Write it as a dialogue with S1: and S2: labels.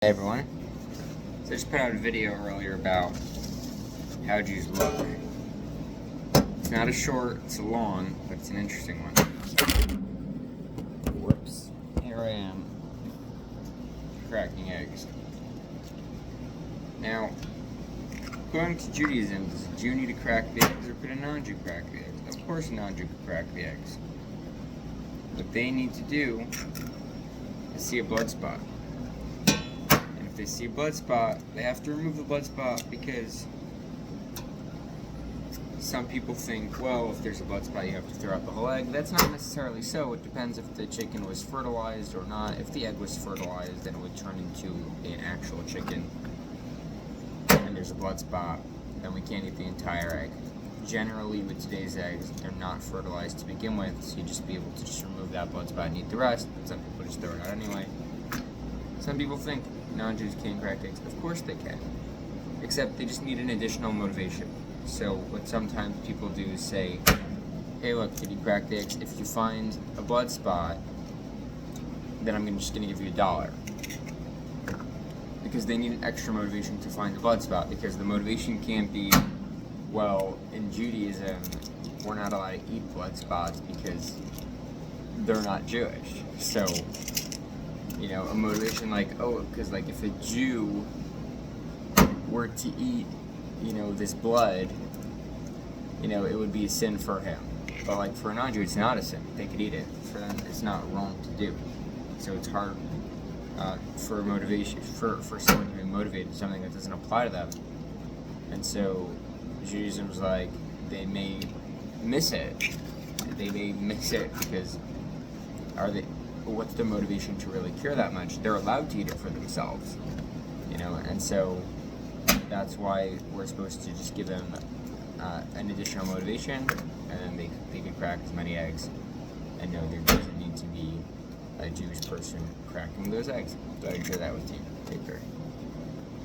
S1: Hey everyone, so I just put out a video earlier about how Jews look. It's not a short, it's a long, but it's an interesting one. Whoops. Here I am, cracking eggs. Now, according to Judaism, does a Jew need to crack the eggs or could a non-Jew crack the eggs? Of course a non-Jew could crack the eggs. What they need to do is see a blood spot. If they see a blood spot, they have to remove the blood spot because some people think, well, if there's a blood spot, you have to throw out the whole egg. That's not necessarily so. It depends if the chicken was fertilized or not. If the egg was fertilized, then it would turn into an actual chicken. And there's a blood spot, then we can't eat the entire egg. Generally, with today's eggs, they're not fertilized to begin with, so you just be able to just remove that blood spot and eat the rest. But some people just throw it out anyway. Some people think non-Jews can't crack eggs. Of course they can, except they just need an additional motivation. So what sometimes people do is say, hey look, did you crack the eggs? If you find a blood spot, then I'm just going to give you $1. Because they need an extra motivation to find the blood spot, because the motivation can't be, well, in Judaism, we're not allowed to eat blood spots because they're not Jewish. So, you know, a motivation like, oh, because like if a Jew were to eat, you know, this blood, you know, it would be a sin for him. But like for a non-Jew, it's not a sin. They could eat it. For them, it's not wrong to do. So it's hard for motivation, for someone to be motivated to something that doesn't apply to them. And so Judaism's like, they may miss it. They may miss it because what's the motivation to really care that much? They're allowed to eat it for themselves, you know, and so that's why we're supposed to just give them an additional motivation, and then they can crack as many eggs, and no, there doesn't need to be a Jewish person cracking those eggs. So I share that with you. Take care.